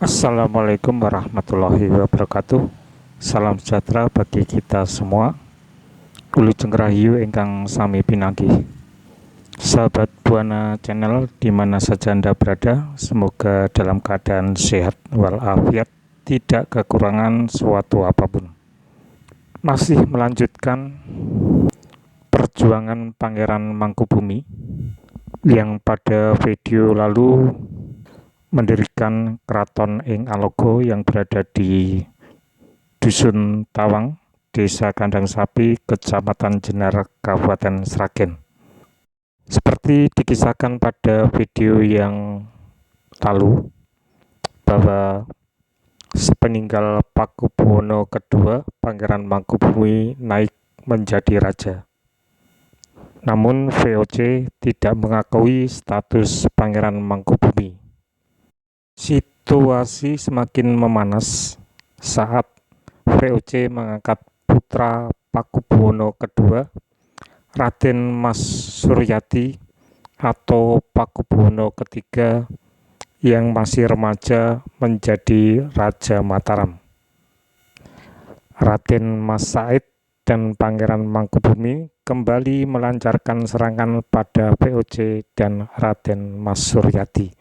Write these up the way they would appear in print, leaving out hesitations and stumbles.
Assalamualaikum warahmatullahi wabarakatuh. Salam sejahtera bagi kita semua. Wilujeng Rahayu ingkang sami pinanggih. Sahabat Buana Channel dimana saja Anda berada, semoga dalam keadaan sehat walafiat, tidak kekurangan suatu apapun. Masih melanjutkan perjuangan Pangeran Mangkubumi yang pada video lalu mendirikan keraton ing Alogo yang berada di Dusun Tawang, Desa Kandang Sapi, Kecamatan Jenar, Kabupaten Sragen. Seperti dikisahkan pada video yang lalu, bahwa sepeninggal Pakubuwono II, Pangeran Mangkubumi naik menjadi raja. Namun VOC tidak mengakui status Pangeran Mangkubumi. Situasi semakin memanas saat VOC mengangkat putra Pakubuwono II, Raden Mas Suryati atau Pakubuwono III yang masih remaja menjadi Raja Mataram. Raden Mas Said dan Pangeran Mangkubumi kembali melancarkan serangan pada VOC dan Raden Mas Suryati.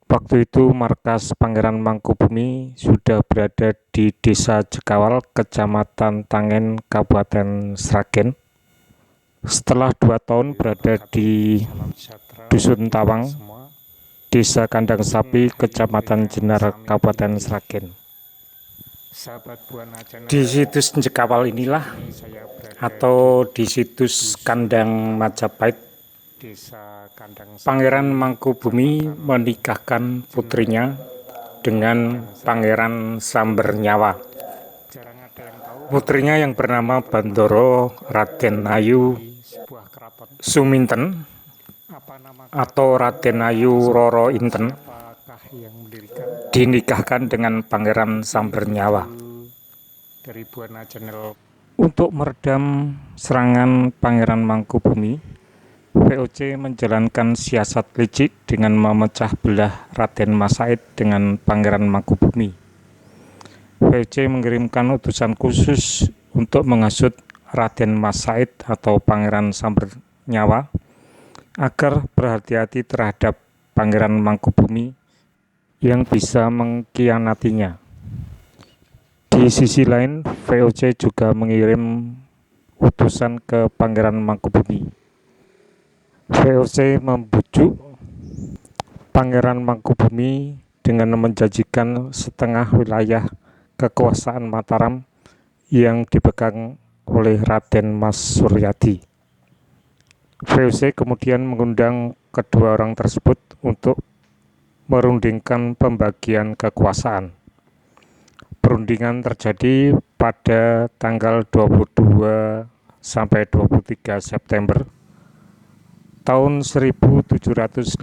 Waktu itu markas Pangeran Mangkubumi sudah berada di Desa Jekawal, Kecamatan Tangen, Kabupaten Sragen. Setelah 2 tahun berada di Dusun Tawang, Desa Kandang Sapi, Kecamatan Jenar, Kabupaten Sragen. Di situs Jekawal inilah, atau di situs Kandang Majapahit, Pangeran Mangkubumi menikahkan putrinya dengan Pangeran Sambernyawa. Putrinya yang bernama Bandoro Raden Ayu Suminten atau Raden Ayu Roro Inten dinikahkan dengan Pangeran Sambernyawa. Untuk meredam serangan Pangeran Mangkubumi, VOC menjalankan siasat licik dengan memecah belah Raden Mas Said dengan Pangeran Mangkubumi. VOC mengirimkan utusan khusus untuk menghasut Raden Mas Said atau Pangeran Sambernyawa agar berhati-hati terhadap Pangeran Mangkubumi yang bisa mengkhianatinya. Di sisi lain, VOC juga mengirim utusan ke Pangeran Mangkubumi. VOC membujuk Pangeran Mangkubumi dengan menjanjikan setengah wilayah kekuasaan Mataram yang dipegang oleh Raden Mas Suryati. VOC kemudian mengundang kedua orang tersebut untuk merundingkan pembagian kekuasaan. Perundingan terjadi pada tanggal 22 sampai 23 September tahun 1754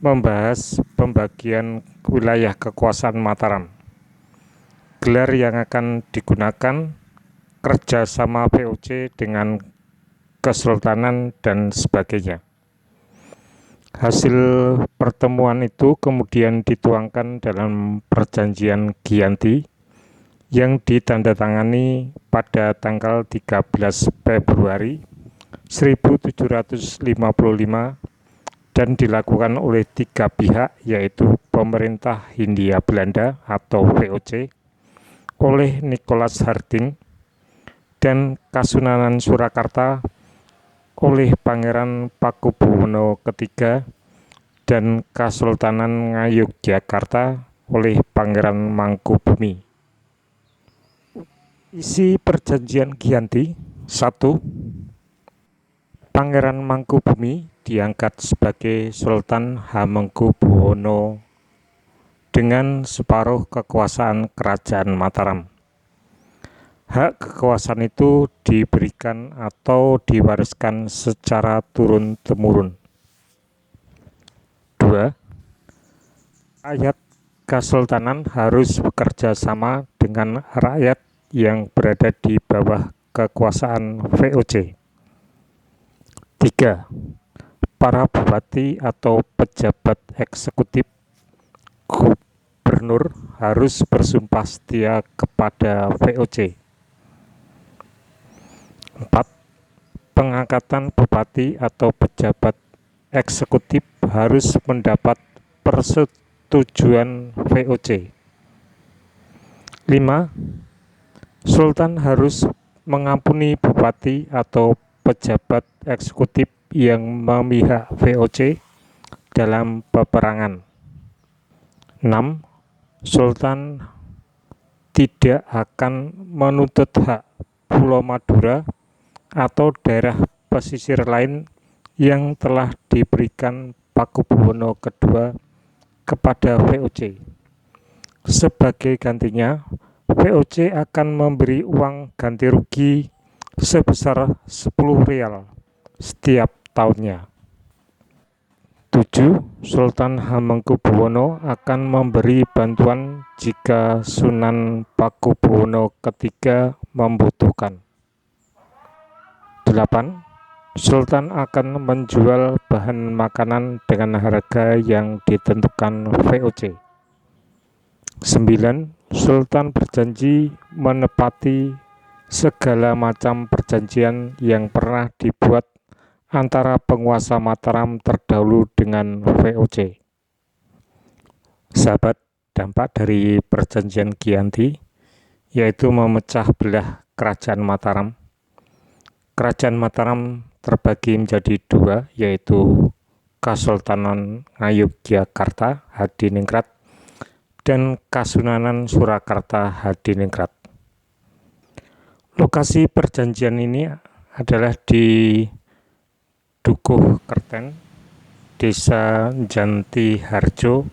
membahas pembagian wilayah kekuasaan Mataram. Gelar yang akan digunakan kerjasama VOC dengan Kesultanan dan sebagainya. Hasil pertemuan itu kemudian dituangkan dalam perjanjian Giyanti yang ditandatangani pada tanggal 13 Februari 1755 dan dilakukan oleh 3 pihak, yaitu pemerintah Hindia Belanda atau VOC oleh Nicholas Harding dan Kasunanan Surakarta oleh Pangeran Pakubuwono III dan Kasultanan Ngayogyakarta oleh Pangeran Mangkubumi. Isi perjanjian Giyanti: 1. Pangeran Mangkubumi diangkat sebagai Sultan Hamengkubuwono dengan separuh kekuasaan Kerajaan Mataram. Hak kekuasaan itu diberikan atau diwariskan secara turun-temurun. 2. Rakyat Kesultanan harus bekerja sama dengan rakyat yang berada di bawah kekuasaan VOC. 3. Para bupati atau pejabat eksekutif gubernur harus bersumpah setia kepada VOC. 4. Pengangkatan bupati atau pejabat eksekutif harus mendapat persetujuan VOC. 5. Sultan harus mengampuni bupati atau pejabat eksekutif yang memihak VOC dalam peperangan. 6. Sultan tidak akan menuntut hak Pulau Madura atau daerah pesisir lain yang telah diberikan Pakubuwono II kepada VOC. Sebagai gantinya, VOC akan memberi uang ganti rugi sebesar 10 rial setiap tahunnya. 7. Sultan Hamengkubuwono akan memberi bantuan jika Sunan Pakubuwono III membutuhkan. 8. Sultan akan menjual bahan makanan dengan harga yang ditentukan VOC. 9. Sultan berjanji menepati segala macam perjanjian yang pernah dibuat antara penguasa Mataram terdahulu dengan VOC. Sahabat, dampak dari perjanjian Giyanti yaitu memecah belah kerajaan Mataram. Kerajaan Mataram terbagi menjadi dua, yaitu Kasultanan Ngayogyakarta Hadiningrat dan Kasunanan Surakarta Hadiningrat. Lokasi perjanjian ini adalah di Dukuh Kerten, Desa Janti Harjo,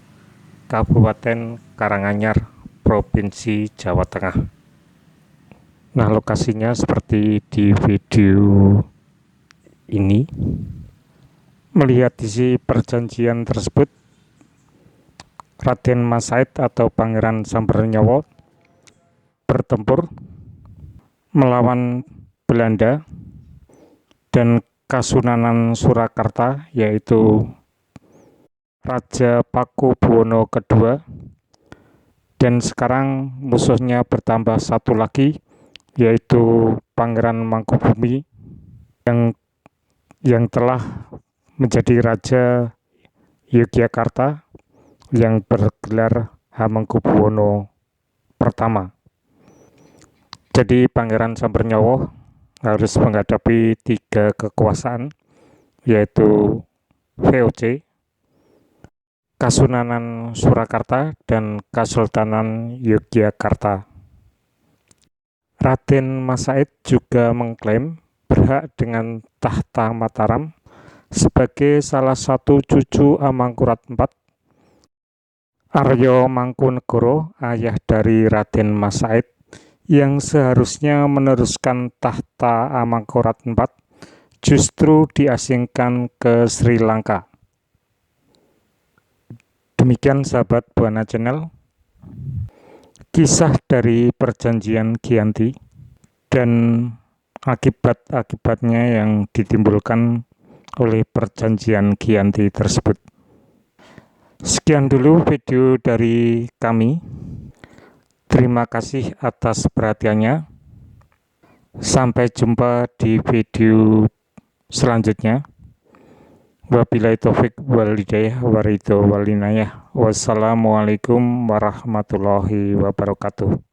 Kabupaten Karanganyar, Provinsi Jawa Tengah. Nah, lokasinya seperti di video ini. Melihat isi perjanjian tersebut, Raden Mas Said atau Pangeran Sambernyawa bertempur melawan Belanda dan Kasunanan Surakarta, yaitu Raja Pakubuwono II, dan sekarang musuhnya bertambah satu lagi, yaitu Pangeran Mangkubumi yang telah menjadi Raja Yogyakarta yang bergelar Hamengkubuwono I. Jadi Pangeran Sambernyawa harus menghadapi 3 kekuasaan, yaitu VOC, Kasunanan Surakarta, dan Kasultanan Yogyakarta. Raden Mas Said juga mengklaim berhak dengan tahta Mataram sebagai salah satu cucu Amangkurat IV, Arya Mangkunegoro, ayah dari Raden Mas Said, yang seharusnya meneruskan tahta Amangkurat IV, justru diasingkan ke Sri Lanka. Demikian sahabat Buana Channel, kisah dari perjanjian Giyanti dan akibat-akibatnya yang ditimbulkan oleh perjanjian Giyanti tersebut. Sekian dulu video dari kami. Terima kasih atas perhatiannya. Sampai jumpa di video selanjutnya. Wabillahi taufik wal hidayah wa ridho wal inayah. Wassalamualaikum warahmatullahi wabarakatuh.